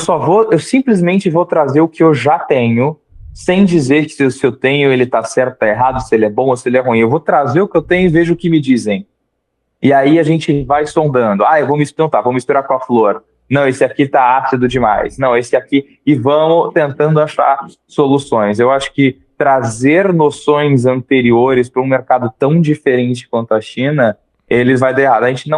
[SPEAKER 2] simplesmente vou trazer o que eu já tenho, sem dizer que se eu tenho ele está certo, está errado, se ele é bom ou se ele é ruim. Eu vou trazer o que eu tenho e vejo o que me dizem. E aí a gente vai sondando. Vou misturar com a flor. Não, esse aqui está ácido demais. Não, esse aqui... E vamos tentando achar soluções. Eu acho que trazer noções anteriores para um mercado tão diferente quanto a China, eles vai dar errado. A gente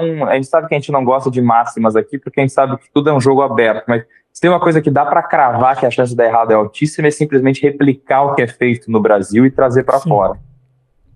[SPEAKER 2] sabe que a gente não gosta de máximas aqui, porque a gente sabe que tudo é um jogo aberto, mas se tem uma coisa que dá para cravar que a chance de dar errado é altíssima, é simplesmente replicar o que é feito no Brasil e trazer para fora,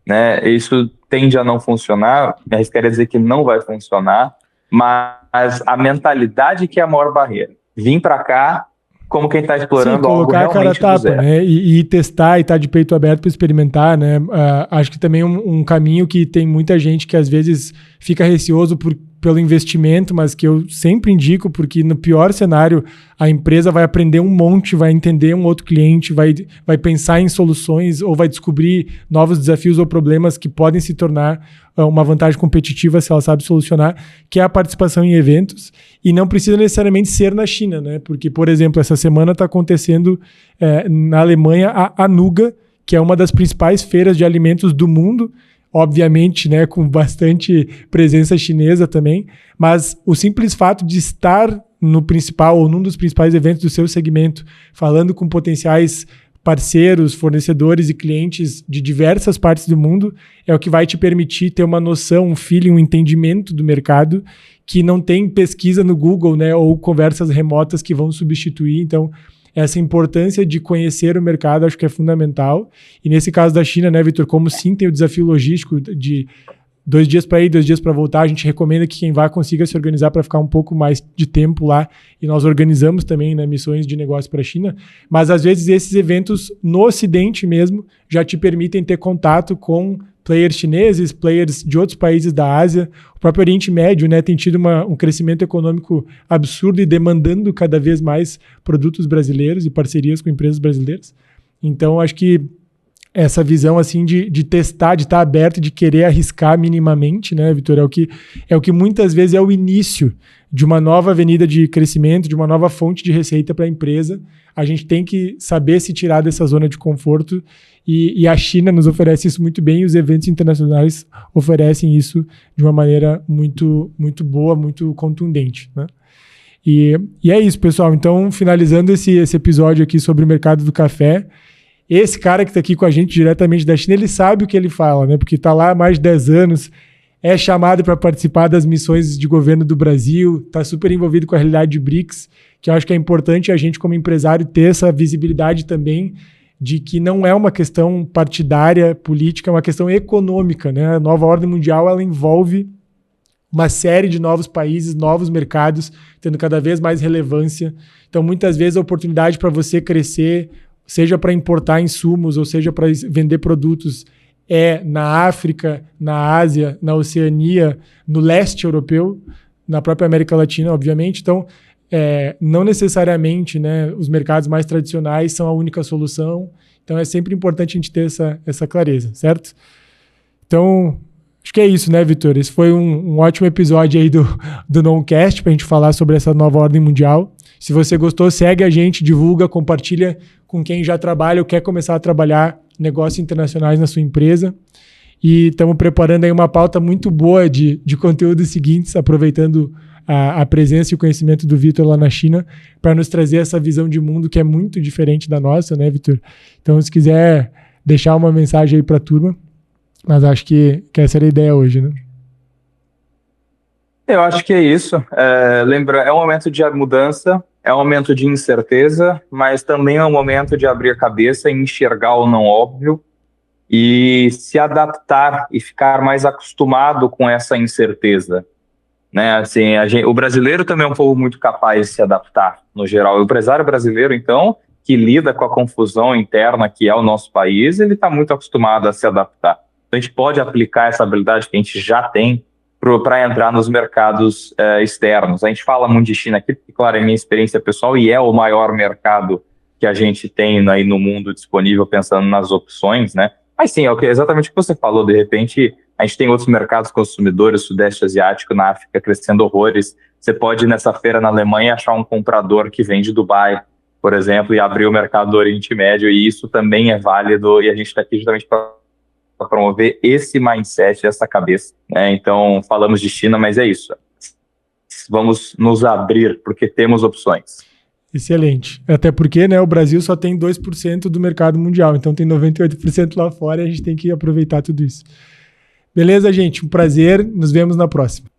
[SPEAKER 2] né? Isso tende a não funcionar, me arriscaria dizer que não vai funcionar, mas a mentalidade que é a maior barreira. Vim para cá como quem está explorando algo realmente do zero.
[SPEAKER 1] Né? E testar e estar de peito aberto para experimentar, né? Acho que também um caminho que tem muita gente que às vezes fica receoso pelo investimento, mas que eu sempre indico, porque no pior cenário a empresa vai aprender um monte, vai entender um outro cliente, vai pensar em soluções ou vai descobrir novos desafios ou problemas que podem se tornar uma vantagem competitiva se ela sabe solucionar, que é a participação em eventos, e não precisa necessariamente ser na China, né? Porque, por exemplo, essa semana está acontecendo na Alemanha a Anuga, que é uma das principais feiras de alimentos do mundo, obviamente, né, com bastante presença chinesa também, mas o simples fato de estar no principal ou num dos principais eventos do seu segmento, falando com potenciais parceiros, fornecedores e clientes de diversas partes do mundo, é o que vai te permitir ter uma noção, um feeling, um entendimento do mercado que não tem pesquisa no Google, né, ou conversas remotas que vão substituir. Então, essa importância de conhecer o mercado acho que é fundamental. E nesse caso da China, né, Vitor, como sim tem o desafio logístico de 2 dias para ir, 2 dias para voltar, a gente recomenda que quem vá consiga se organizar para ficar um pouco mais de tempo lá. E nós organizamos também, né, missões de negócio para a China. Mas às vezes esses eventos no Ocidente mesmo já te permitem ter contato com players chineses, players de outros países da Ásia. O próprio Oriente Médio, né, tem tido um crescimento econômico absurdo e demandando cada vez mais produtos brasileiros e parcerias com empresas brasileiras. Então, acho que essa visão assim de testar, de estar aberto, de querer arriscar minimamente, né, Vitor, é o que muitas vezes é o início de uma nova avenida de crescimento, de uma nova fonte de receita para a empresa. A gente tem que saber se tirar dessa zona de conforto e a China nos oferece isso muito bem e os eventos internacionais oferecem isso de uma maneira muito, muito boa, muito contundente, né? E é isso, pessoal. Então, finalizando esse episódio aqui sobre o mercado do café, esse cara que está aqui com a gente diretamente da China, ele sabe o que ele fala, né? Porque está lá há mais de 10 anos, é chamado para participar das missões de governo do Brasil, está super envolvido com a realidade de BRICS, que eu acho que é importante a gente, como empresário, ter essa visibilidade também de que não é uma questão partidária, política, é uma questão econômica, né? A nova ordem mundial, ela envolve uma série de novos países, novos mercados, tendo cada vez mais relevância. Então, muitas vezes, a oportunidade para você crescer, seja para importar insumos, ou seja para vender produtos, é na África, na Ásia, na Oceania, no leste europeu, na própria América Latina, obviamente. Então, não necessariamente, né, os mercados mais tradicionais são a única solução. Então, é sempre importante a gente ter essa clareza, certo? Então, acho que é isso, né, Vitor? Esse foi um ótimo episódio aí do Noncast para a gente falar sobre essa nova ordem mundial. Se você gostou, segue a gente, divulga, compartilha com quem já trabalha ou quer começar a trabalhar negócios internacionais na sua empresa. E estamos preparando aí uma pauta muito boa de conteúdos seguintes, aproveitando a presença e o conhecimento do Vitor lá na China, para nos trazer essa visão de mundo que é muito diferente da nossa, né, Vitor? Então, se quiser deixar uma mensagem aí para a turma, mas acho que essa era a ideia hoje, né?
[SPEAKER 2] Eu acho que é isso. Lembra, é um momento de mudança, é um momento de incerteza, mas também é um momento de abrir a cabeça e enxergar o não óbvio e se adaptar e ficar mais acostumado com essa incerteza, né? Assim, o brasileiro também é um povo muito capaz de se adaptar, no geral. O empresário brasileiro, então, que lida com a confusão interna que é o nosso país, ele está muito acostumado a se adaptar. Então, a gente pode aplicar essa habilidade que a gente já tem para entrar nos mercados externos. A gente fala muito de China aqui, porque, claro, é minha experiência pessoal e é o maior mercado que a gente tem aí no mundo disponível, pensando nas opções, né? Mas sim, é exatamente o que você falou. De repente, a gente tem outros mercados consumidores, Sudeste Asiático, na África, crescendo horrores. Você pode ir nessa feira na Alemanha e achar um comprador que vem de Dubai, por exemplo, e abrir o mercado do Oriente Médio, e isso também é válido, e a gente está aqui justamente para promover esse mindset, essa cabeça, né? Então, falamos de China, mas é isso. Vamos nos abrir, porque temos opções.
[SPEAKER 1] Excelente. Até porque, né, o Brasil só tem 2% do mercado mundial, então tem 98% lá fora e a gente tem que aproveitar tudo isso. Beleza, gente? Um prazer. Nos vemos na próxima.